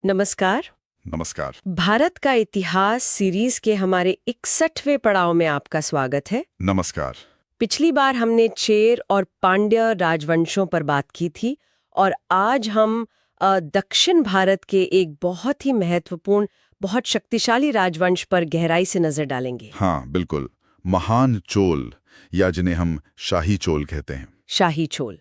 नमस्कार। नमस्कार। भारत का इतिहास सीरीज के हमारे 61वें पड़ाव में आपका स्वागत है। नमस्कार। पिछली बार हमने चेर और पांड्य राजवंशों पर बात की थी और आज हम दक्षिण भारत के एक बहुत ही महत्वपूर्ण, बहुत शक्तिशाली राजवंश पर गहराई से नजर डालेंगे। हाँ, बिल्कुल। महान चोल, या जिन्हें हम शाही चोल कहते हैं। शाही चोल।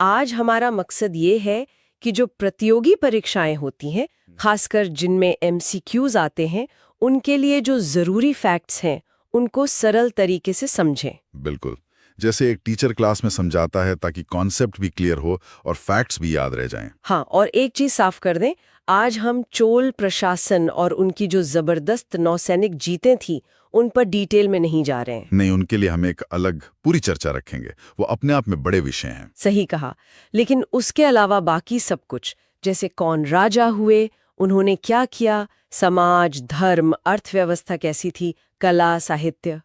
आज हमारा मकसद ये है कि जो प्रतियोगी परीक्षाएं होती हैं, खासकर जिनमें एमसीक्यूज आते हैं, उनके लिए जो जरूरी फैक्ट्स हैं उनको सरल तरीके से समझें। बिल्कुल, जैसे एक टीचर क्लास में समझाता है ताकि कॉन्सेप्ट भी क्लियर हो और फैक्ट्स भी याद रह जाएं। हाँ, और एक चीज साफ कर दें, आज हम चोल प्रशासन और उनकी जो जबरदस्त नौसैनिक जीतें थी उन पर डिटेल में नहीं जा रहे हैं। नहीं, उनके लिए हम एक अलग पूरी चर्चा रखेंगे, वो अपने आप में बड़े विषय हैं। सही कहा। लेकिन उसके अलावा बाकी सब कुछ, जैसे कौन राजा हुए, उन्होंने क्या किया, समाज, धर्म, अर्थव्यवस्था कैसी थी, कला, साहित्य।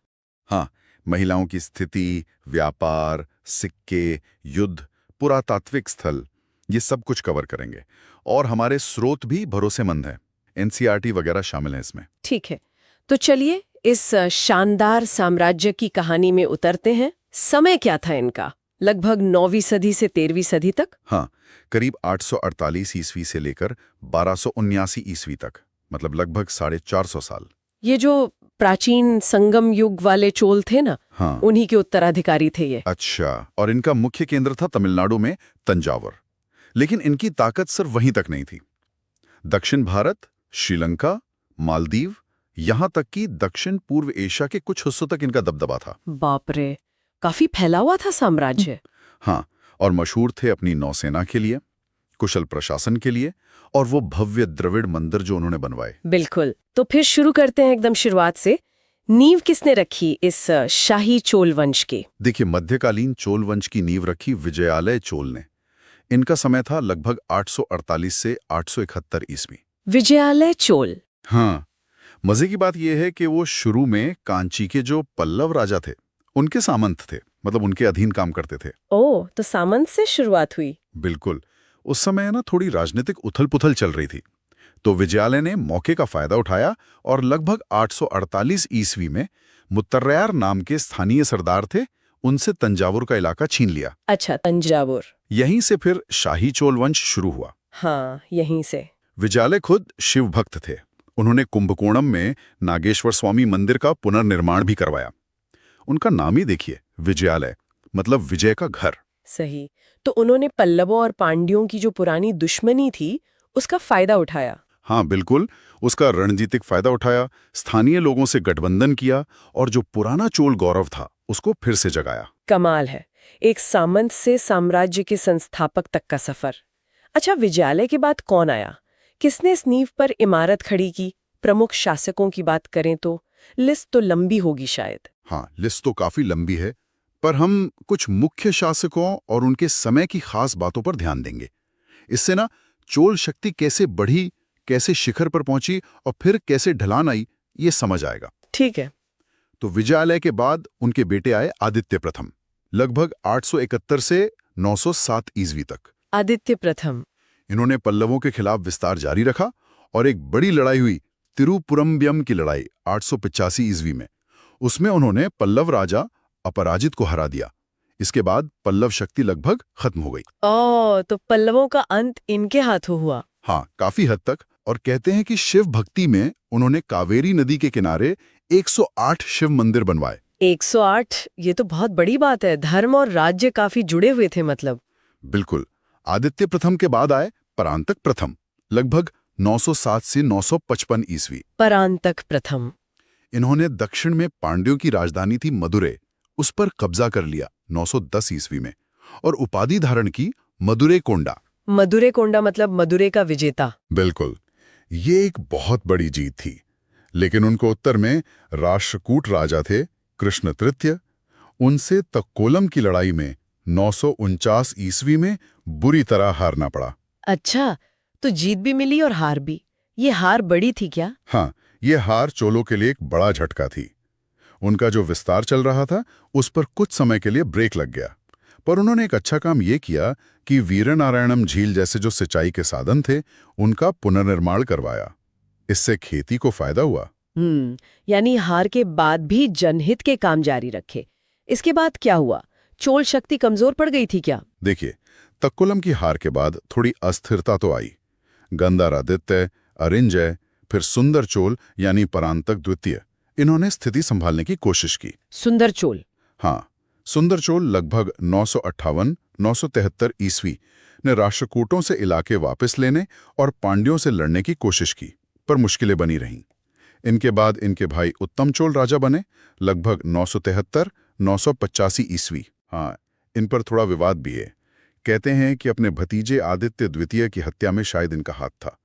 हाँ, महिलाओं की स्थिति, व्यापार, सिक्के, युद्ध, पुरातात्विक स्थल, ये सब कुछ कवर करेंगे। और हमारे स्रोत भी भरोसेमंद हैं, एनसीईआरटी वगैरह शामिल हैं इसमें। ठीक है, तो चलिए इस शानदार साम्राज्य की कहानी में उतरते हैं। समय क्या था इनका? लगभग 9वीं सदी से 13वीं सदी तक। हाँ, करीब 848 ईस्वी से लेकर 1279 ईस्वी तक, मतलब लगभग 450 साल। ये जो प्राचीन संगम युग वाले चोल थे ना, हाँ। उन्हीं के उत्तराधिकारी थे ये। अच्छा, और इनका मुख्य केंद्र था तमिलनाडु में तंजावर। लेकिन इनकी ताकत सिर्फ वहीं तक नहीं थी। दक्षिण भारत, श्रीलंका, मालदीव, यहां तक कि दक्षिण पूर्व एशिया के कुछ हिस्सों तक इनका दबदबा था। बाप रे, काफी फैला हुआ था साम्राज्य। हाँ, और मशहूर थे अपनी नौसेना के लिए, कुशल प्रशासन के लिए, और वो भव्य द्रविड़ मंदिर जो उन्होंने बनवाए। बिल्कुल। तो फिर शुरू करते हैं एकदम शुरुआत से। नींव किसने रखी इस शाही चोल वंश की? देखिए, मध्यकालीन चोल वंश की नींव रखी विजयालय चोल ने। इनका समय था लगभग 848 से 871 ईस्वी। विजयालय चोल। हाँ, मजे की बात यह है कि वो शुरू में कांची के जो पल्लव राजा थे उनके सामंत थे, मतलब उनके अधीन काम करते थे। ओह, तो सामंत से शुरुआत हुई। बिल्कुल। उस समय ना थोड़ी राजनीतिक उथल-पुथल चल रही थी, तो विजयालय ने मौके का फायदा उठाया और लगभग 848 ईस्वी में मुत्तर्रयार नाम के स्थानीय सरदार थे, उनसे तंजावुर का इलाका छीन लिया। अच्छा, तंजावुर। यहीं से फिर शाही चोल वंश शुरू हुआ। हाँ, यहीं से। विजयालय खुद शिव भक्त थे। उन्होंने कुंभकोणम में नागेश्वर स्वामी मंदिर का पुनर्निर्माण भी करवाया। उनका नाम ही देखिए, विजयालय, मतलब विजय का घर। सही। तो उन्होंने पल्लवों और पांड्यों की जो पुरानी दुश्मनी थी उसका फायदा उठाया। हाँ, बिल्कुल, उसका रणनीतिक फायदा उठाया, स्थानीय लोगों से गठबंधन किया और जो पुराना चोल गौरव था उसको फिर से जगाया। कमाल है, एक सामंत से साम्राज्य के संस्थापक तक का सफर। अच्छा, विजयालय के बाद कौन आया? किसने इस नींव पर इमारत खड़ी की? प्रमुख शासकों की बात करें तो लिस्ट तो लंबी होगी शायद। हाँ, लिस्ट तो काफी लंबी है, पर हम कुछ मुख्य शासकों और उनके समय की खास बातों पर ध्यान देंगे। इससे ना चोल शक्ति कैसे बढ़ी, कैसे शिखर पर पहुंची और फिर कैसे ढलान आई, ये समझ आएगा। ठीक है। तो विजयालय के बाद उनके बेटे आए आदित्य प्रथम, लगभग 871 से 907 ईस्वी तक। आदित्य प्रथम। इन्होंने पल्लवों के खिलाफ विस्तार जारी रखा और एक बड़ी लड़ाई हुई, तिरुपुरम्बियम की लड़ाई 885 ईस्वी में। उसमें उन्होंने पल्लव राजा अपराजित को हरा दिया। इसके बाद पल्लव शक्ति लगभग खत्म हो गई। ओह, तो पल्लवों का अंत इनके हाथों हुआ। हाँ, काफी हद तक। और कहते हैं कि शिव भक्ति में उन्होंने कावेरी नदी के किनारे 108 शिव मंदिर बनवाए। 108, ये तो बहुत बड़ी बात है। धर्म और राज्य काफी जुड़े हुए थे मतलब। बिल्कुल। आदित्य प्रथम के बाद आए परांतक प्रथम, लगभग 907 से 955 ईस्वी। परांतक प्रथम। इन्होंने दक्षिण में पांड्यों की राजधानी थी मदुरै, उस पर कब्जा कर लिया 910 ईस्वी में, और उपाधि धारण की मदुरै कोंडा। मदुरै कोंडा मतलब मदुरै का विजेता। बिल्कुल, ये एक बहुत बड़ी जीत थी। लेकिन उनको उत्तर में राष्ट्रकूट राजा थे कृष्ण तृतीय। उनसे तक्कोलम की लड़ाई में 949 ईस्वी में बुरी तरह हारना पड़ा। अच्छा, तो जीत भी मिली और हार भी। ये हार बड़ी थी क्या? हाँ, ये हार चोलों के लिए एक बड़ा झटका थी। उनका जो विस्तार चल रहा था उस पर कुछ समय के लिए ब्रेक लग गया। पर उन्होंने एक अच्छा काम ये किया कि वीरनारायणम झील जैसे जो सिंचाई के साधन थे उनका पुनर्निर्माण करवाया। इससे खेती को फायदा हुआ। यानी हार के बाद भी जनहित के काम जारी रखे। इसके बाद क्या हुआ? चोल शक्ति कमजोर पड़ गई थी क्या? देखिए, तक्कोलम की हार के बाद थोड़ी अस्थिरता तो आई। गंधारादित्य, अरिंजय, फिर सुंदर चोल यानी परांतक द्वितीय, इन्होंने स्थिति संभालने की कोशिश की। सुंदर चोल? हाँ, सुंदर चोल लगभग 958-973 ईस्वी ने राष्ट्रकूटों से इलाके वापस लेने और पांड्यों से लड़ने की कोशिश की, पर मुश्किलें बनी रहीं। इनके बाद इनके भाई उत्तम चोल राजा बने, लगभग 973-985 ईस्वी। हाँ, इन पर थोड़ा विवाद भी है। कहते हैं कि अपने भतीजे आदित्य द्वितीय की हत्या में शायद इनका हाथ था।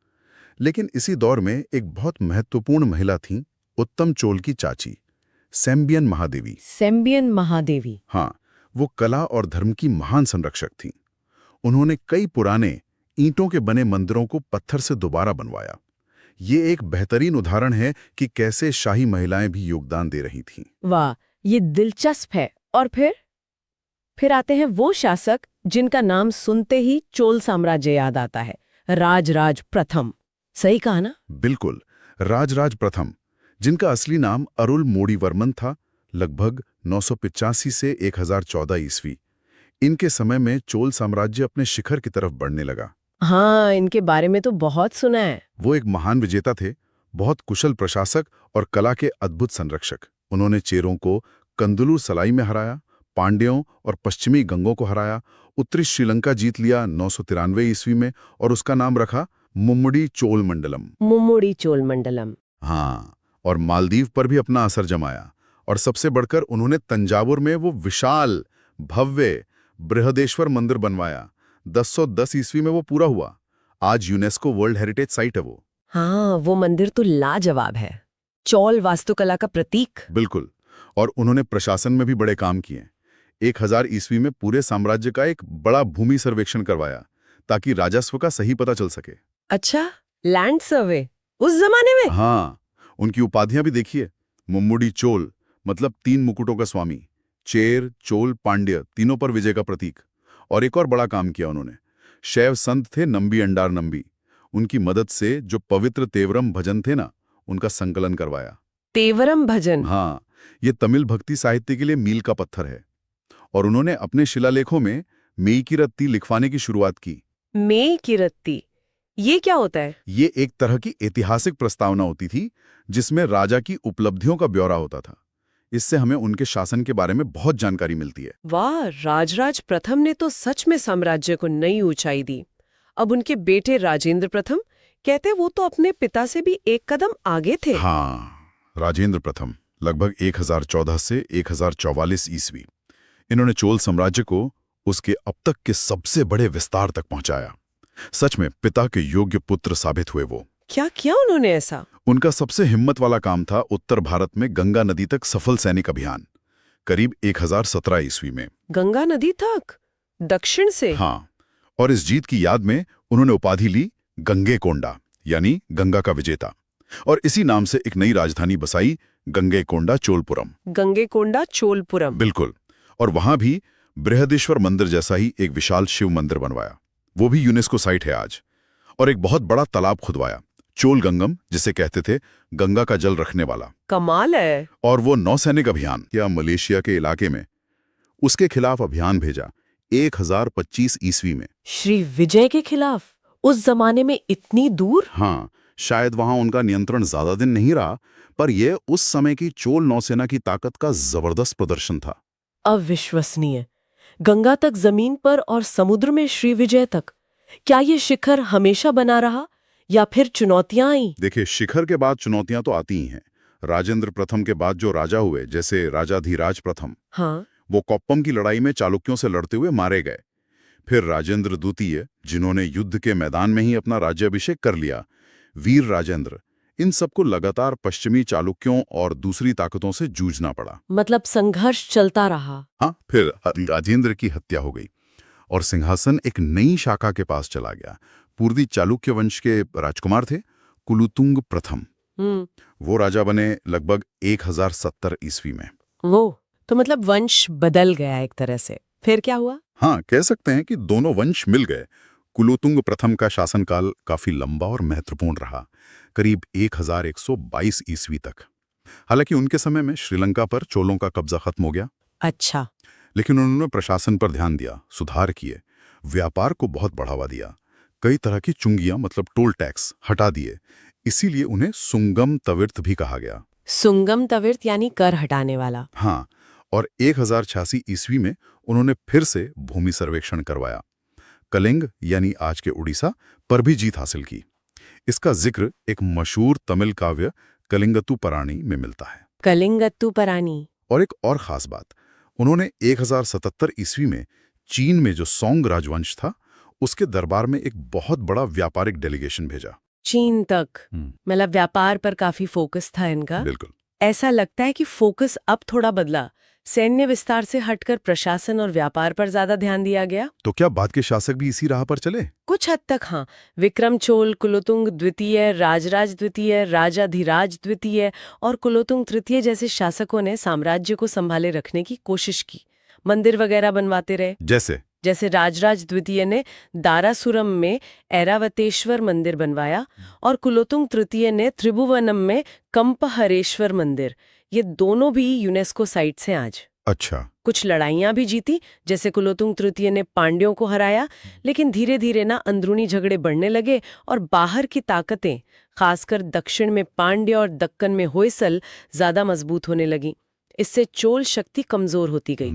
लेकिन इसी दौर में एक बहुत महत्वपूर्ण महिला थीं, उत्तम चोल की चाची, सेम्बियन महादेवी। सेम्बियन महादेवी? हाँ, वो कला और धर्म की महान संरक्षक थीं। उन्होंने कई पुराने ईंटों के बने मंदिरों को पत्थर से दोबारा बनवाया। ये एक बेहतरीन उदाहरण है कि कैसे शाही महिलाएं भी योगदान दे रही थीं। वाह, ये दिलचस्प है। और फिर आते हैं वो शासक जिनका नाम सुनते ही चोल साम्राज्य याद आता है, राजराज प्रथम। सही कहा ना? बिल्कुल, राजराज प्रथम, जिनका असली नाम अरुल मोड़ीवर्मन था, लगभग 985 से 1014 ईस्वी। इनके समय में चोल साम्राज्य अपने शिखर की तरफ बढ़ने लगा। हाँ, इनके बारे में तो बहुत सुना है। वो एक महान विजेता थे, बहुत कुशल प्रशासक और कला के अद्भुत संरक्षक। उन्होंने चेरों को कंदलूर सलाई में हराया, पांड्यों और पश्चिमी गंगों को हराया, उत्तरी श्रीलंका जीत लिया 993 ईस्वी में और उसका नाम रखा मुम्मुडी चोल मंडलम। मुम्मुडी चोल मंडलम। हाँ, और मालदीव पर भी अपना असर जमाया। और सबसे बढ़कर उन्होंने तंजावुर में वो विशाल भव्य बृहदेश्वर मंदिर बनवाया। 1010 ईस्वी में वो पूरा हुआ। आज यूनेस्को वर्ल्ड हेरिटेज साइट है वो। हाँ, वो मंदिर तो लाजवाब है, चौल वास्तुकला का प्रतीक। बिल्कुल। और उन्होंने प्रशासन में भी बड़े काम किए। 1000 ईस्वी में पूरे साम्राज्य का एक बड़ा भूमि सर्वेक्षण करवाया ताकि राजस्व का सही पता चल सके। अच्छा, लैंड सर्वे उस जमाने में? हाँ, उनकी उपाधियां भी देखिए। मुम्मुडी चोल मतलब 3 मुकुटों का स्वामी, चेर, चोल, पांड्य तीनों पर विजय का प्रतीक। और एक और बड़ा काम किया उन्होंने। शैव संत थे नंबी अंडार नंबी, उनकी मदद से जो पवित्र तेवरम भजन थे ना, उनका संकलन करवाया। तेवरम भजन? हाँ, ये तमिल भक्ति साहित्य के लिए मील का पत्थर है। और उन्होंने अपने शिलालेखों में मेईकिरत्ती लिखवाने की शुरुआत की। मेईकिरत्ती, ये क्या होता है? ये एक तरह की ऐतिहासिक प्रस्तावना होती थी जिसमें राजा की उपलब्धियों का ब्यौरा होता था। इससे हमें उनके शासन के बारे में बहुत जानकारी मिलती है। वाह, राजराज प्रथम ने तो सच में साम्राज्य को नई ऊंचाई दी। अब उनके बेटे राजेंद्र प्रथम, कहते वो तो अपने पिता से भी एक कदम आगे थे। हाँ, राजेंद्र प्रथम लगभग 1014 से 1044 ईस्वी। इन्होंने चोल साम्राज्य को उसके अब तक के सबसे बड़े विस्तार तक पहुंचाया। सच में पिता के योग्य पुत्र साबित हुए वो। क्या किया उन्होंने ऐसा? उनका सबसे हिम्मत वाला काम था उत्तर भारत में गंगा नदी तक सफल सैनिक अभियान, करीब 1017 ईस्वी में। गंगा नदी तक दक्षिण से? हाँ, और इस जीत की याद में उन्होंने उपाधि ली गंगेकोंडा, यानी गंगा का विजेता। और इसी नाम से एक नई राजधानी बसाई, गंगेकोंडा चोलपुरम। गंगेकोंडा चोलपुरम? बिल्कुल। और वहां भी बृहदेश्वर मंदिर जैसा ही एक विशाल शिव मंदिर बनवाया, वो भी यूनेस्को साइट है आज। और एक बहुत बड़ा तालाब खुदवाया, चोल गंगम, जिसे कहते थे गंगा का जल रखने वाला। कमाल है। और वो नौसैनिक अभियान या मलेशिया के इलाके में उसके खिलाफ अभियान भेजा 1025 ईस्वी में। श्री विजय के खिलाफ? उस जमाने में इतनी दूर? हाँ, शायद वहां उनका नियंत्रण ज्यादा दिन नहीं रहा, पर यह उस समय की चोल नौसेना की ताकत का जबरदस्त प्रदर्शन था। अविश्वसनीय। गंगा तक जमीन पर और समुद्र में श्री विजय तक। क्या ये शिखर हमेशा बना रहा या फिर चुनौतियां आई? देखिए, शिखर के बाद चुनौतियां तो आती ही हैं। राजेंद्र प्रथम के बाद जो राजा हुए, जैसे राजाधिराज प्रथम, हाँ, वो कोप्पम की लड़ाई में चालुक्यों से लड़ते हुए मारे गए। फिर राजेंद्र द्वितीय, जिन्होंने युद्ध के मैदान में ही अपना राज्याभिषेक कर लिया, वीर राजेंद्र, इन सबको लगातार पश्चिमी चालुक्यों और दूसरी ताकतों से जूझना पड़ा। मतलब संघर्ष चलता रहा। हाँ, फिर राजेंद्र की हत्या हो गई और सिंहासन एक नई शाखा के पास चला गया। पूर्वी चालुक्य वंश के राजकुमार थे कुलुतुंग प्रथम। वो राजा बने लगभग 1070 ईस्वी में। वो तो मतलब वंश बदल गया एक तरह से। फिर क्या हुआ? हाँ, कह सकते हैं कि दोनों वंश मिल गए। कुलोतुंग प्रथम का शासनकाल काफी लंबा और महत्वपूर्ण रहा, करीब 1122 ईस्वी तक। हालांकि उनके समय में श्रीलंका पर चोलों का कब्जा खत्म हो गया, अच्छा। लेकिन उन्होंने प्रशासन पर ध्यान दिया, सुधार किए, व्यापार को बहुत बढ़ावा दिया, कई तरह की चुंगियां मतलब टोल टैक्स हटा दिए। इसीलिए उन्हें सुंगम तविर्त भी कहा गया। सुंगम तविर्त यानी कर हटाने वाला। हाँ, और 1086 ईस्वी में उन्होंने फिर से भूमि सर्वेक्षण करवाया, कलिंग यानी आज के उड़ीसा पर भी जीत हासिल की। इसका जिक्र एक मशहूर तमिल काव्य कलिंगत्तु पराणी में मिलता है। कलिंगत्तु परानी। और एक और खास बात, उन्होंने 1077 ईस्वी में चीन में जो सोंग राजवंश था उसके दरबार में एक बहुत बड़ा व्यापारिक डेलीगेशन भेजा। चीन तक, मतलब व्यापार पर काफी फोकस था इनका। बिल्कुल। ऐसा लगता है कि फोकस अब थोड़ा बदला, सैन्य विस्तार से हटकर प्रशासन और व्यापार पर ज्यादा ध्यान दिया गया। तो क्या बाद के शासक भी इसी राह पर चले? कुछ हद तक हाँ। विक्रम चोल, कुलोतुंग द्वितीय, राजराज द्वितीय, राजाधिराज द्वितीय और कुलोतुंग तृतीय जैसे शासकों ने साम्राज्य को संभाले रखने की कोशिश की। मंदिर वगैरह बनवाते रहे। जैसे राजराज द्वितीय ने दारासुरम में ऐरावतेश्वर मंदिर बनवाया और कुलोतुंग तृतीय ने त्रिभुवनम में कंपहरेश्वर मंदिर। ये दोनों भी यूनेस्को साइट्स हैं आज। अच्छा। कुछ लड़ाइयां भी जीती, जैसे कुलोतुंग तृतीय ने पांड्यों को हराया, लेकिन धीरे धीरे ना अंदरूनी झगड़े बढ़ने लगे और बाहर की ताकतें, खासकर दक्षिण में पांड्य और दक्कन में होयसल, ज्यादा मजबूत होने लगी। इससे चोल शक्ति कमजोर होती गई।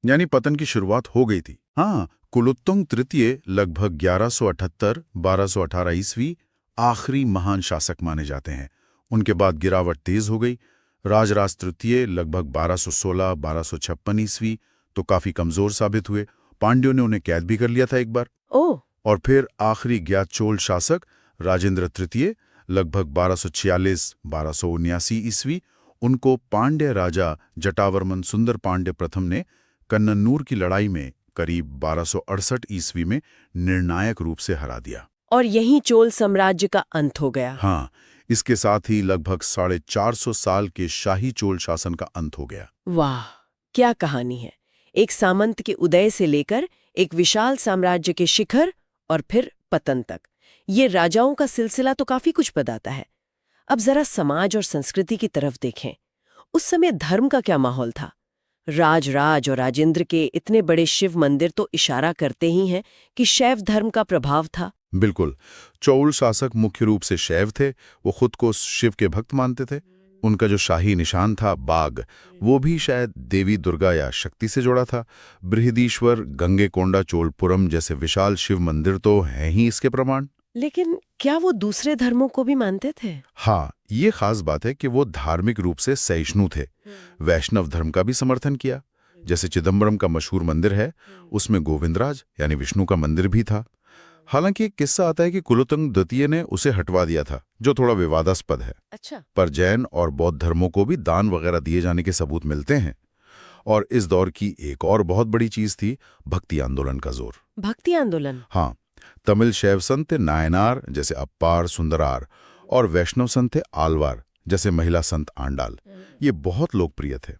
यानी पतन की शुरुआत हो गई थी। हाँ, कुलोत्तुंग तृतीय लगभग 1178-1218 ईस्वी आखिरी महान शासक माने जाते हैं। उनके बाद गिरावट तेज हो गई। राजराज तृतीय लगभग 1216-1256 ईस्वी तो काफी कमजोर साबित हुए। पांड्यों ने उन्हें कैद भी कर लिया था एक बार। और फिर आखिरी ज्ञात चोल शासक राजेंद्र तृतीय लगभग 1246-1279 ईस्वी, उनको पांड्य राजा जटावर्मन सुंदर पांड्य प्रथम ने कन्ननूर की लड़ाई में करीब 1268 ईस्वी में निर्णायक रूप से हरा दिया। और यहीं चोल साम्राज्य का अंत हो गया। हाँ, इसके साथ ही लगभग 450 साल के शाही चोल शासन का अंत हो गया। वाह, क्या कहानी है। एक सामंत के उदय से लेकर एक विशाल साम्राज्य के शिखर और फिर पतन तक, ये राजाओं का सिलसिला तो काफी कुछ बताता है। अब जरा समाज और संस्कृति की तरफ देखें। उस समय धर्म का क्या माहौल था? राज और राजेंद्र के इतने बड़े शिव मंदिर तो इशारा करते ही हैं कि शैव धर्म का प्रभाव था। बिल्कुल। चौल शासक मुख्य रूप से शैव थे। वो खुद को शिव के भक्त मानते थे। उनका जो शाही निशान था बाघ, वो भी शायद देवी दुर्गा या शक्ति से जुड़ा था। बृहदीश्वर, गंगेकोंडा चोलपुरम जैसे विशाल शिव मंदिर तो हैं ही इसके प्रमाण। लेकिन क्या वो दूसरे धर्मों को भी मानते थे? हाँ, ये खास बात है कि वो धार्मिक रूप से सहिष्णु थे। वैष्णव धर्म का भी समर्थन किया। जैसे चिदम्बरम का मशहूर मंदिर है, उसमें गोविंदराज यानी विष्णु का मंदिर भी था। हालांकि एक किस्सा आता है कि कुलोत्तुंग द्वितीय ने उसे हटवा दिया था, जो थोड़ा विवादास्पद है। अच्छा। पर जैन और बौद्ध धर्मों को भी दान वगैरह दिए जाने के सबूत मिलते हैं। और इस दौर की एक और बहुत बड़ी चीज थी भक्ति आंदोलन का जोर। भक्ति आंदोलन? हाँ, तमिल शैव संत थे नायनार जैसे अप्पार सुंदरार, और वैष्णव संत थे आलवार जैसे महिला संत आंडाल। ये बहुत लोकप्रिय थे।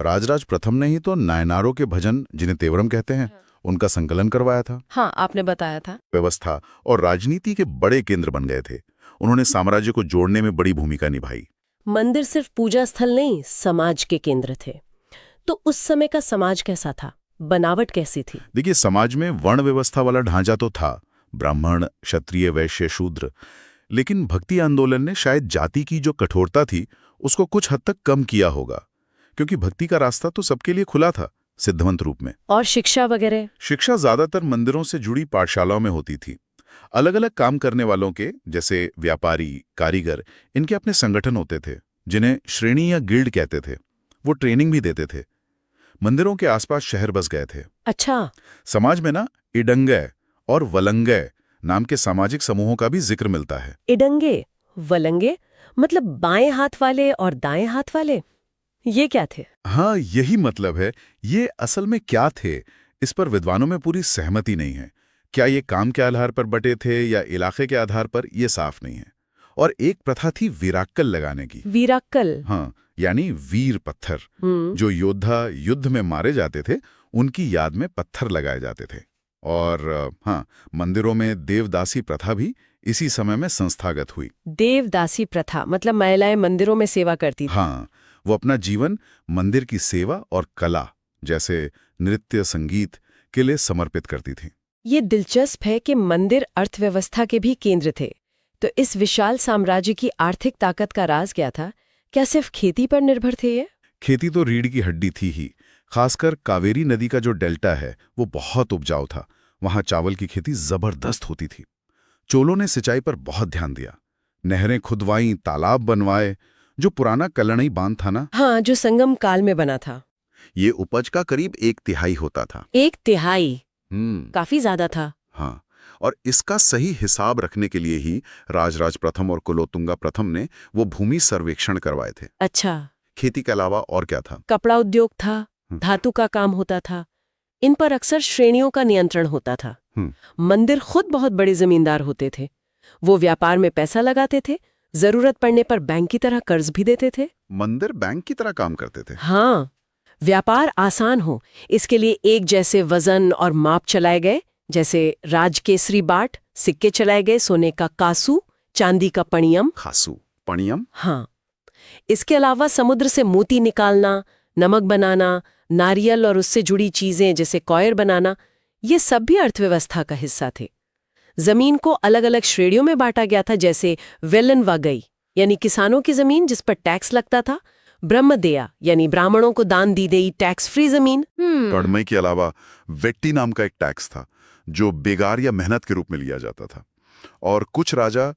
राजराज प्रथम ने ही तो नायनारों के भजन, जिन्हें तेवरम कहते हैं, उनका संकलन करवाया था। हाँ, आपने बताया था। व्यवस्था और राजनीति के बड़े केंद्र बन गए थे। उन्होंने साम्राज्य को जोड़ने में बड़ी भूमिका निभाई। मंदिर सिर्फ पूजा स्थल नहीं, समाज के केंद्र थे। तो उस समय का समाज कैसा था? बनावट कैसी थी? देखिए, समाज में वर्ण व्यवस्था वाला ढांचा तो था, ब्राह्मण, क्षत्रिय, वैश्य, शूद्र। लेकिन भक्ति आंदोलन ने शायद जाति की जो कठोरता थी उसको कुछ हद तक कम किया होगा, क्योंकि भक्ति का रास्ता तो सबके लिए खुला था सिद्धवंत रूप में। और शिक्षा वगैरह? शिक्षा ज्यादातर मंदिरों से जुड़ी पाठशालाओं में होती थी। अलग अलग काम करने वालों के, जैसे व्यापारी, कारीगर, इनके अपने संगठन होते थे जिन्हें श्रेणी या गिल्ड कहते थे। वो ट्रेनिंग भी देते थे। मंदिरों के आसपास शहर बस गए थे। अच्छा। समाज में ना इडंगे और वलंगे नाम के सामाजिक समूहों का भी जिक्र मिलता है। इडंगे, वलंगे मतलब बाएं हाथ वाले और दाएं हाथ वाले, ये क्या थे? हाँ, यही मतलब है। ये असल में क्या थे, इस पर विद्वानों में पूरी सहमति नहीं है। क्या ये काम के आधार पर बटे थे या इलाके के आधार पर, ये साफ नहीं है। और एक प्रथा थी वीराक्कल लगाने की। वीराक्कल? हाँ, यानी वीर पत्थर। जो योद्धा युद्ध में मारे जाते थे उनकी याद में पत्थर लगाए जाते थे। और हाँ, मंदिरों में देवदासी प्रथा भी इसी समय में संस्थागत हुई। देवदासी प्रथा मतलब महिलाएं मंदिरों में सेवा करती थी। हाँ, वो अपना जीवन मंदिर की सेवा और कला जैसे नृत्य संगीत के लिए समर्पित करती थी। ये दिलचस्प है कि मंदिर अर्थव्यवस्था के भी केंद्र थे। तो इस विशाल साम्राज्य की आर्थिक ताकत का राज क्या था? क्या सिर्फ खेती पर निर्भर थे ये? खेती तो रीढ़ की हड्डी थी ही। खासकर कावेरी नदी का जो डेल्टा है वो बहुत उपजाऊ था। वहां चावल की खेती जबरदस्त होती थी। चोलों ने सिंचाई पर बहुत ध्यान दिया। नहरें खुदवाई, तालाब बनवाए। जो पुराना कल्लणई बांध था ना, हाँ, जो संगम काल में बना था। ये उपज का करीब 1/3 होता था। 1/3? हम्म, काफी ज्यादा था। हाँ। और इसका सही हिसाब रखने के लिए ही राजराज प्रथम और कुलोत्तुंगा प्रथम ने वो भूमि सर्वेक्षण करवाए थे। अच्छा, खेती के अलावा और क्या था? कपड़ा उद्योग था, धातु का काम होता था। इन पर अक्सर श्रेणियों का नियंत्रण होता था। मंदिर खुद बहुत बड़े जमींदार होते थे। वो व्यापार में पैसा लगाते थे, जरूरत पड़ने पर बैंक की तरह कर्ज भी देते थे। मंदिर बैंक की तरह काम करते थे। हाँ, व्यापार आसान हो इसके लिए एक जैसे वजन और माप चलाए गए, जैसे राजकेसरी बाट, सिक्के चलाए गए, सोने का कासू, चांदी का पणियम। खासू, पणियम। हाँ, इसके अलावा समुद्र से मोती निकालना, नमक बनाना, नारियल और उससे जुड़ी चीजें जैसे कॉयर बनाना, ये सब भी अर्थव्यवस्था का हिस्सा थे। जमीन को अलग अलग श्रेणियों में बांटा गया था, जैसे वेलन वागई यानी किसानों की जमीन जिस पर टैक्स लगता था, ब्रह्मदेया यानी ब्राह्मणों को दान दी गई टैक्स फ्री जमीन। कड़मई के अलावा वेट्टी नाम का एक टैक्स था जो बेगार या मेहनत के रूप में लिया जाता था। और कुछ राजा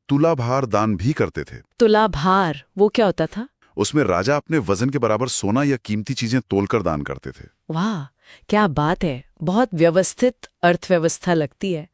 तुलाभार दान भी करते थे। तुलाभार वो क्या होता था? उसमें राजा अपने वजन के बराबर सोना या कीमती चीजें तोलकर दान करते थे। वाह, क्या बात है! बहुत व्यवस्थित अर्थव्यवस्था लगती है।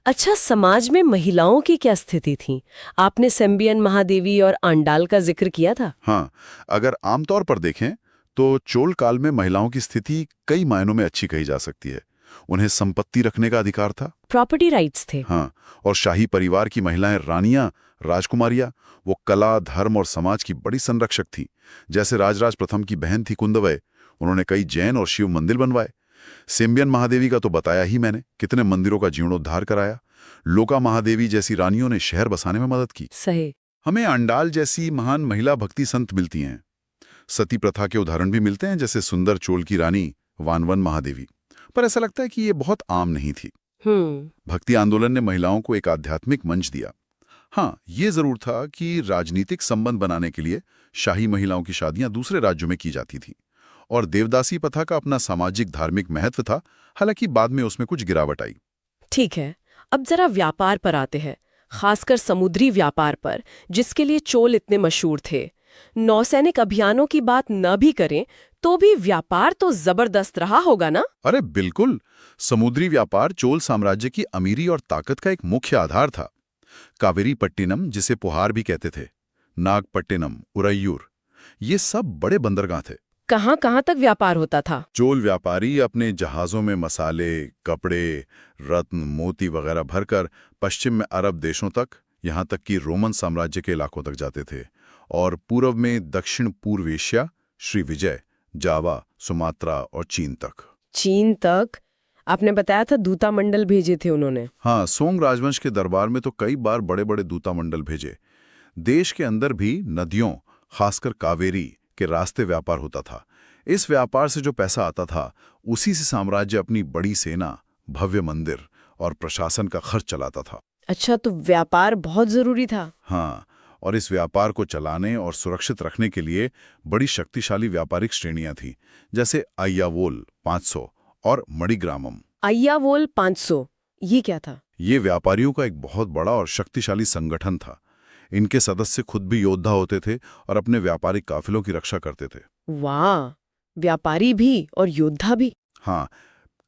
अच्छा, समाज में महिलाओं की क्या स्थिति थी? आपने सेम्बियन महादेवी और आंडाल का जिक्र किया था। हाँ, अगर आमतौर पर देखें तो चोल काल में महिलाओं की स्थिति कई मायनों में अच्छी कही जा सकती है। उन्हें संपत्ति रखने का अधिकार था। प्रॉपर्टी राइट्स थे। हाँ, और शाही परिवार की महिलाएं रानियां, राजकुमारियां, वो कला, धर्म और समाज की बड़ी संरक्षक थी। जैसे राजराज प्रथम की बहन थी कुंदवय, उन्होंने कई जैन और शिव मंदिर बनवाए। सेम्बियन महादेवी का तो बताया ही मैंने, कितने मंदिरों का जीर्णोद्धार कराया। लोका महादेवी जैसी रानियों ने शहर बसाने में मदद की। सही। हमें अंडाल जैसी महान महिला भक्ति संत मिलती हैं। सती प्रथा के उदाहरण भी मिलते हैं, जैसे सुंदर चोल की रानी वानवन महादेवी। पर ऐसा लगता है कि ये बहुत आम नहीं थी। भक्ति आंदोलन ने महिलाओं को एक आध्यात्मिक मंच दिया। हाँ, ये जरूर था कि राजनीतिक संबंध बनाने के लिए शाही महिलाओं की शादियां दूसरे राज्यों में की जाती थी। और देवदासी प्रथा का अपना सामाजिक धार्मिक महत्व था, हालांकि बाद में उसमें कुछ गिरावट आई। ठीक है, अब जरा व्यापार पर आते हैं, खासकर समुद्री व्यापार पर, जिसके लिए चोल इतने मशहूर थे। नौसैनिक अभियानों की बात न भी करें तो भी व्यापार तो जबरदस्त रहा होगा ना? अरे बिल्कुल, समुद्री व्यापार चोल साम्राज्य की अमीरी और ताकत का एक मुख्य आधार था। कावेरी पट्टिनम, जिसे पुहार भी कहते थे, नागपट्टिनम, उरैयूर, ये सब बड़े बंदरगाह थे। कहाँ कहाँ तक व्यापार होता था? चोल व्यापारी अपने जहाज़ों में मसाले, कपड़े, रत्न, मोती वगैरह भरकर पश्चिम में अरब देशों तक, यहाँ तक कि रोमन साम्राज्य के इलाकों तक जाते थे। और पूर्व में दक्षिण पूर्व एशिया, श्रीविजय, जावा, सुमात्रा और चीन तक। चीन तक? आपने बताया था दूतामंडल भेजे थे उन्होंने। हाँ, सोंग राजवंश के दरबार में तो कई बार बड़े बड़े दूतामंडल भेजे। देश के अंदर भी नदियों, खासकर कावेरी के रास्ते व्यापार होता था। इस व्यापार से जो पैसा आता था, उसी से साम्राज्य अपनी बड़ी सेना, भव्य मंदिर और प्रशासन का खर्च चलाता था। अच्छा, तो व्यापार बहुत जरूरी था। हाँ, और इस व्यापार को चलाने और सुरक्षित रखने के लिए बड़ी शक्तिशाली व्यापारिक श्रेणियां थीं, जैसे अय्यावोल 500 और मणिग्रामम। अय्यावोल 500, ये क्या था? ये व्यापारियों का एक बहुत बड़ा और शक्तिशाली संगठन था। इनके सदस्य खुद भी योद्धा होते थे और अपने व्यापारिक काफिलों की रक्षा करते थे। वाह, व्यापारी भी और योद्धा भी। हाँ,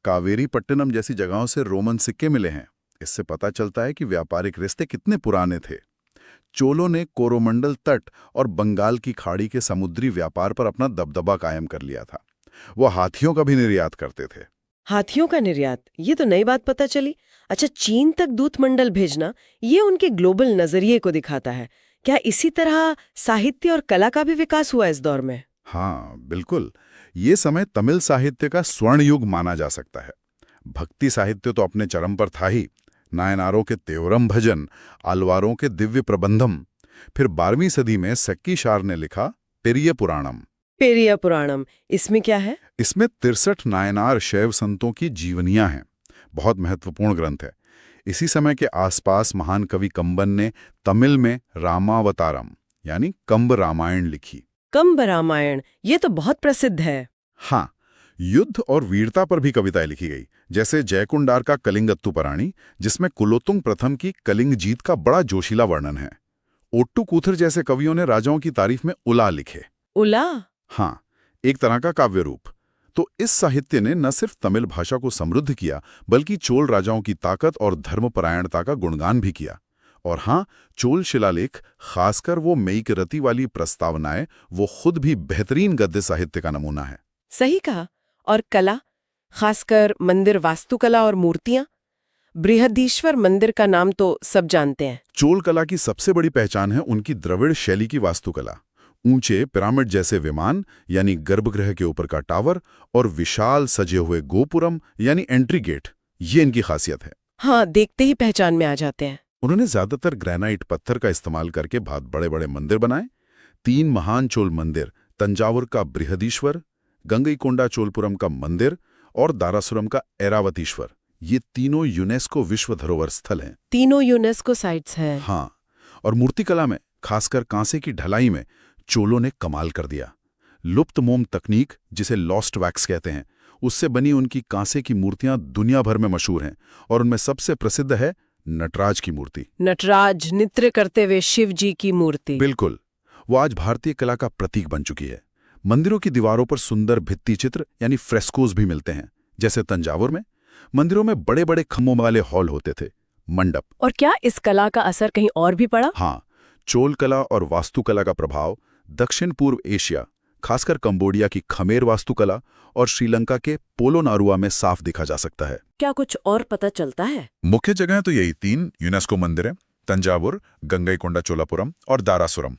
कावेरी पट्टिनम जैसी जगहों से रोमन सिक्के मिले हैं। इससे पता चलता है कि व्यापारिक रिश्ते कितने पुराने थे। चोलों ने कोरोमंडल तट और बंगाल की खाड़ी के समुद्री व्यापार पर अपना दबदबा कायम कर लिया था। वो हाथियों का भी निर्यात करते थे। हाथियों का निर्यात? ये तो नई बात पता चली। अच्छा, चीन तक दूतमंडल भेजना, ये उनके ग्लोबल नजरिए को दिखाता है। क्या इसी तरह साहित्य और कला का भी विकास हुआ इस दौर में? हाँ, बिल्कुल। ये समय तमिल साहित्य का स्वर्ण युग माना जा सकता है। भक्ति साहित्य तो अपने चरम पर था ही। नायनारों के तेवरम भजन, आलवारों के दिव्य प्रबंधम। फिर 12वीं सदी में सक्कीशार ने लिखा पेरिय पुराणम। पेरिया पुराणम, इसमें क्या है? इसमें 63 नायनार शैव संतों की जीवनियां हैं। बहुत महत्वपूर्ण ग्रंथ है। इसी समय के आसपास महान कवि कंबन ने तमिल में रामावतारम यानी कंब रामायण लिखी। कंब रामायण, ये तो बहुत प्रसिद्ध है। हाँ, युद्ध और वीरता पर भी कविताएं लिखी गई, जैसे जयकुंडार का कलिंगत्तुपराणी, जिसमें कुलोत्तुंग प्रथम की कलिंग जीत का बड़ा जोशीला वर्णन है। ओट्टुकूथर जैसे कवियों ने राजाओं की तारीफ में उला लिखे। उला? हाँ, एक तरह का काव्य रूप। तो इस साहित्य ने न सिर्फ तमिल भाषा को समृद्ध किया, बल्कि चोल राजाओं की ताकत और धर्मपरायणता का गुणगान भी किया। और हाँ, चोल शिलालेख, खासकर वो मेईकरती वाली प्रस्तावनाएं, वो खुद भी बेहतरीन गद्य साहित्य का नमूना है। सही कहा। और कला, खासकर मंदिर वास्तुकला और मूर्तियां। बृहदीश्वर मंदिर का नाम तो सब जानते हैं। चोल कला की सबसे बड़ी पहचान है उनकी द्रविड़ शैली की वास्तुकला। ऊंचे पिरामिड जैसे विमान यानी गर्भगृह के ऊपर का टावर और विशाल सजे हुए गोपुरम यानी एंट्री गेट, ये इनकी खासियत है। हाँ, देखते ही पहचान में आ जाते हैं। उन्होंने ज्यादातर ग्रेनाइट पत्थर का इस्तेमाल करके बहुत बड़े-बड़े मंदिर बनाए। 3 महान चोल मंदिर, तंजावुर का बृहदीश्वर, गंगईकोंडा चोलपुरम का मंदिर और दारासुरम का ऐरावतीश्वर, ये तीनों यूनेस्को विश्व धरोहर स्थल हैं। तीनों यूनेस्को साइट्स हैं। हाँ, और मूर्तिकला में, खासकर कांसे की ढलाई में, चोलों ने कमाल कर दिया। लुप्त मोम तकनीक, जिसे लॉस्ट वैक्स कहते हैं, उससे बनी उनकी कांसे की मूर्तियां दुनिया भर में मशहूर हैं। और उनमें सबसे प्रसिद्ध है नटराज की मूर्ति। नटराज, नृत्य करते हुए शिव जी की मूर्ति। बिल्कुल, वो आज भारतीय कला का प्रतीक बन चुकी है। मंदिरों की दीवारों पर सुंदर भित्ति चित्र यानी फ्रेस्कोज भी मिलते हैं। जैसे तंजावुर में मंदिरों में बड़े बड़े खम्भों वाले हॉल होते थे, मंडप। और क्या इस कला का असर कहीं और भी पड़ा? हाँ, चोल कला और वास्तुकला का प्रभाव दक्षिण पूर्व एशिया, खासकर कंबोडिया की खमेर वास्तुकला और श्रीलंका के पोलोनारुआ में साफ दिखा जा सकता है। क्या कुछ और पता चलता है? मुख्य जगह तो यही 3 यूनेस्को मंदिर हैं, तंजावुर, गंगईकोंडा चोलापुरम और दारासुरम।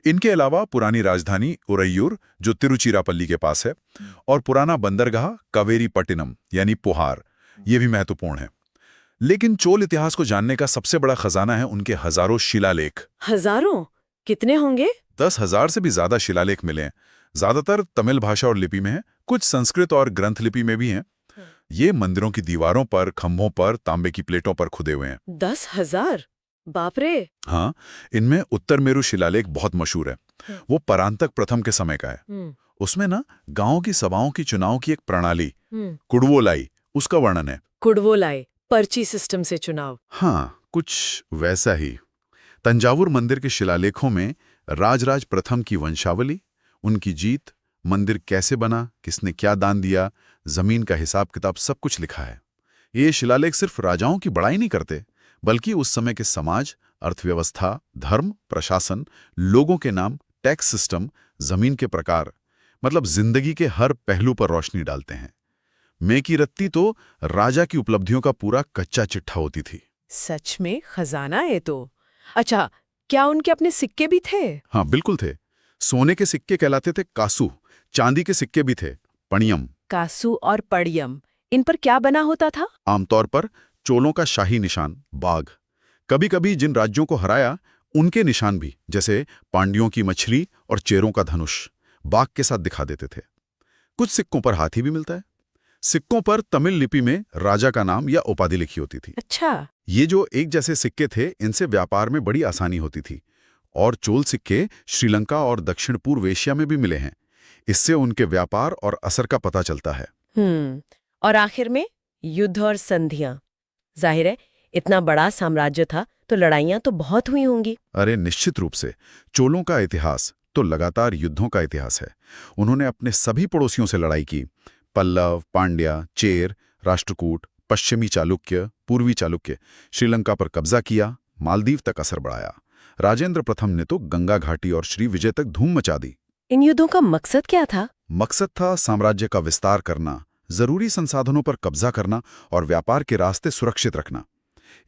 इनके अलावा पुरानी राजधानी उरैयूर, जो तिरुचिरापल्ली के पास है, और पुराना बंदरगाह कावेरीपट्टिनम यानी पुहार, ये भी महत्वपूर्ण है। लेकिन चोल इतिहास को जानने का सबसे बड़ा खजाना है उनके हजारों शिलालेख। हजारों? कितने होंगे? 10,000 से भी ज्यादा शिलालेख मिले हैं। ज्यादातर तमिल भाषा और लिपि में है, कुछ संस्कृत और ग्रंथ लिपि में भी हैं। ये मंदिरों की दीवारों पर, खंभों पर, तांबे की प्लेटों पर खुदे हुए हैं। 10,000? बाप रे! हाँ, इनमें उत्तर मेरु शिलालेख बहुत मशहूर है। वो परांतक प्रथम के समय का है। उसमें ना गांव की सभाओं की चुनाव की एक प्रणाली, कुड़वोलाई, उसका वर्णन है। कुड़वोलाई, पर्ची सिस्टम से चुनाव। हाँ, कुछ वैसा ही। तंजावुर मंदिर के शिलालेखों में राजराज प्रथम की वंशावली, उनकी जीत, मंदिर कैसे बना, किसने क्या दान दिया, जमीन का हिसाब किताब, सब कुछ लिखा है। ये शिलालेख सिर्फ राजाओं की बड़ाई नहीं करते, बल्कि उस समय के समाज, अर्थव्यवस्था, धर्म, प्रशासन, लोगों के नाम, टैक्स सिस्टम, जमीन के प्रकार, मतलब जिंदगी के हर पहलू पर रोशनी डालते हैं। मेकीरत्ती तो राजा की उपलब्धियों का पूरा कच्चा चिट्ठा होती थी। सच में खजाना है तो। अच्छा, क्या उनके अपने सिक्के भी थे? हाँ, बिल्कुल थे। सोने के सिक्के कहलाते थे कासू, चांदी के सिक्के भी थे, पणियम। कासू और पड़ियम, इन पर क्या बना होता था? आमतौर पर चोलों का शाही निशान, बाघ। कभी कभी जिन राज्यों को हराया उनके निशान भी, जैसे पांड्यों की मछली और चेरों का धनुष, बाघ के साथ दिखा देते थे। कुछ सिक्कों पर हाथी भी मिलता है। सिक्कों पर तमिल लिपि में राजा का नाम या उपाधि लिखी होती थी। अच्छा। ये जो एक जैसे सिक्के थे, इनसे व्यापार में बड़ी आसानी होती थी। और चोल सिक्के श्रीलंका और दक्षिण पूर्व एशिया में भी मिले हैं। इससे उनके व्यापार और असर का पता चलता है। और आखिर में युद्ध और संधियां। जाहिर है, इतना बड़ा साम्राज्य था तो लड़ाइयां तो बहुत हुई होंगी। अरे निश्चित रूप से, चोलों का इतिहास तो लगातार युद्धों का इतिहास है। उन्होंने अपने सभी पड़ोसियों से लड़ाई की। पल्लव, पांड्या, चेर, राष्ट्रकूट, पश्चिमी चालुक्य, पूर्वी चालुक्य, श्रीलंका पर कब्जा किया, मालदीव तक असर बढ़ाया। राजेंद्र प्रथम ने तो गंगा घाटी और श्री विजय तक धूम मचा दी। इन युद्धों का मकसद क्या था? मकसद था साम्राज्य का विस्तार करना, जरूरी संसाधनों पर कब्जा करना और व्यापार के रास्ते सुरक्षित रखना।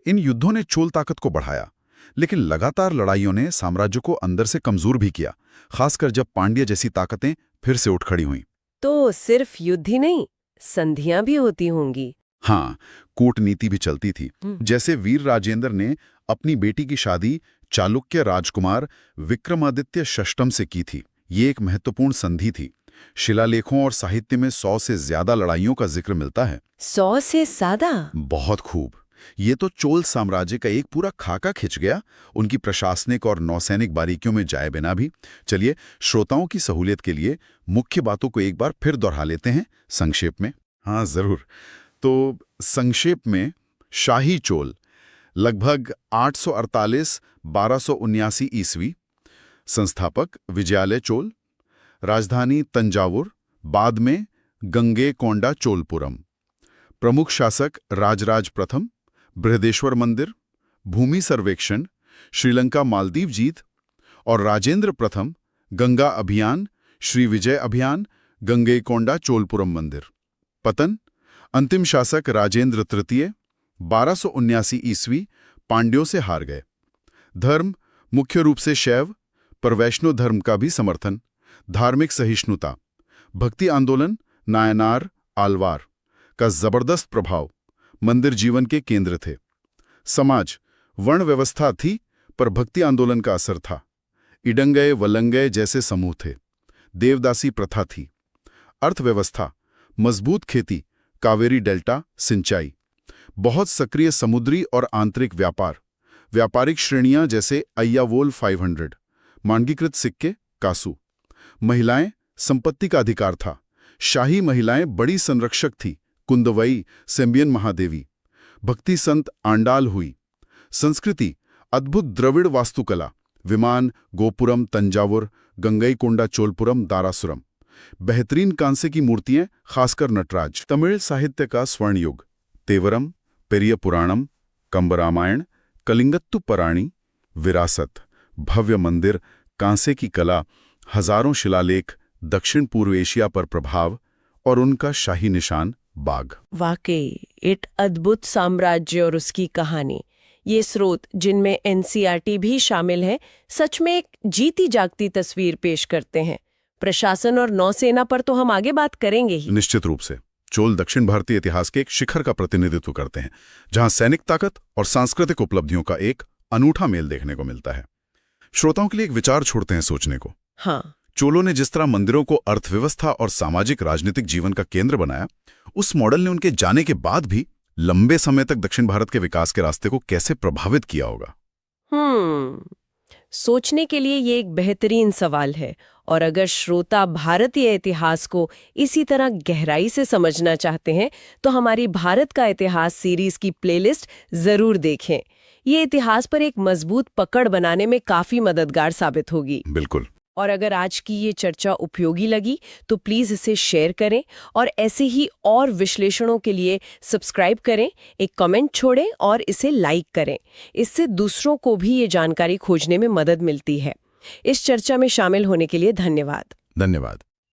इन युद्धों ने चोल ताकत को बढ़ाया, लेकिन लगातार लड़ाइयों ने साम्राज्य को अंदर से कमजोर भी किया, खासकर जब पांड्य जैसी ताकतें फिर से उठ खड़ी हुईं। तो सिर्फ युद्ध ही नहीं, संधियां भी होती होंगी। हाँ, कूटनीति भी चलती थी। जैसे वीर राजेंद्र ने अपनी बेटी की शादी चालुक्य राजकुमार विक्रमादित्य षष्टम से की थी। ये एक महत्वपूर्ण संधि थी। शिलालेखों और साहित्य में 100 से ज्यादा लड़ाइयों का जिक्र मिलता है। 100 से ज्यादा? बहुत खूब। ये तो चोल साम्राज्य का एक पूरा खाका खिंच गया, उनकी प्रशासनिक और नौसैनिक बारीकियों में जाए बिना भी। चलिए, श्रोताओं की सहूलियत के लिए मुख्य बातों को एक बार फिर दोहरा लेते हैं संक्षेप में। हाँ, जरूर। तो संक्षेप में, शाही चोल लगभग 848-1279 ईस्वी, संस्थापक विजयालय चोल, राजधानी तंजावुर, बाद में गंगैकोंडा चोलपुरम, प्रमुख शासक राजराज प्रथम, बृहदेश्वर मंदिर, भूमि सर्वेक्षण, श्रीलंका मालदीव जीत, और राजेंद्र प्रथम, गंगा अभियान, श्री विजय अभियान, गंगैकोंडा चोलपुरम मंदिर। पतन, अंतिम शासक राजेंद्र तृतीय 1279 ईस्वी, पांड्यों से हार गए। धर्म मुख्य रूप से शैव, पर वैष्णव धर्म का भी समर्थन। धार्मिक सहिष्णुता, भक्ति आंदोलन, नायनार आलवार का जबरदस्त प्रभाव मंदिर जीवन के केंद्र थे। समाज, वर्ण व्यवस्था थी पर भक्ति आंदोलन का असर था। इडंगय वलंगय जैसे समूह थे। देवदासी प्रथा थी। अर्थव्यवस्था, मजबूत खेती, कावेरी डेल्टा सिंचाई, बहुत सक्रिय समुद्री और आंतरिक व्यापार, व्यापारिक श्रेणियां जैसे अय्यावोल 500, मानकीकृत सिक्के, कासू। महिलाएं, संपत्ति का अधिकार था। शाही महिलाएं बड़ी संरक्षक थी, कुंदवई, सेम्बियन महादेवी। भक्ति संत आंडाल हुई। संस्कृति, अद्भुत द्रविड़ वास्तुकला, विमान, गोपुरम तंजावुर, गंगैकोंडा चोलपुरम, दारासुरम। बेहतरीन कांसे की मूर्तियां, खासकर नटराज। तमिल साहित्य का स्वर्ण युग, तेवरम, पेरिय पुराणम, कंबरामायण, कलिंगत्तु पराणी, विरासत, भव्य मंदिर, कांसे की कला, हजारों शिलालेख, दक्षिण पूर्व एशिया पर प्रभाव और उनका शाही निशान बाघ। वाकई एक अद्भुत साम्राज्य और उसकी कहानी। ये स्रोत, जिनमें एनसीईआरटी भी शामिल है, सच में एक जीती जागती तस्वीर पेश करते हैं। प्रशासन और नौसेना पर तो हम आगे बात करेंगे ही। निश्चित रूप से। चोल दक्षिण भारतीय इतिहास के एक शिखर का प्रतिनिधित्व करते हैं, जहां सैनिक ताकत और सांस्कृतिक उपलब्धियों का एक अनूठा मेल देखने को मिलता है। श्रोताओं के लिए एक विचार छोड़ते हैं सोचने को। हाँ, चोलों ने जिस तरह मंदिरों को अर्थव्यवस्था और सामाजिक राजनीतिक जीवन का केंद्र बनाया, उस मॉडल ने उनके जाने के बाद भी लंबे समय तक दक्षिण भारत के विकास के रास्ते को कैसे प्रभावित किया होगा। सोचने के लिए ये एक बेहतरीन सवाल है। और अगर श्रोता भारतीय इतिहास को इसी तरह गहराई से समझना चाहते हैं तो हमारी भारत का इतिहास सीरीज की प्लेलिस्ट जरूर देखें। ये इतिहास पर एक मजबूत पकड़ बनाने में काफी मददगार साबित होगी। बिल्कुल। और अगर आज की ये चर्चा उपयोगी लगी तो प्लीज इसे शेयर करें और ऐसे ही और विश्लेषणों के लिए सब्सक्राइब करें, एक कमेंट छोड़ें और इसे लाइक करें। इससे दूसरों को भी ये जानकारी खोजने में मदद मिलती है। इस चर्चा में शामिल होने के लिए धन्यवाद। धन्यवाद।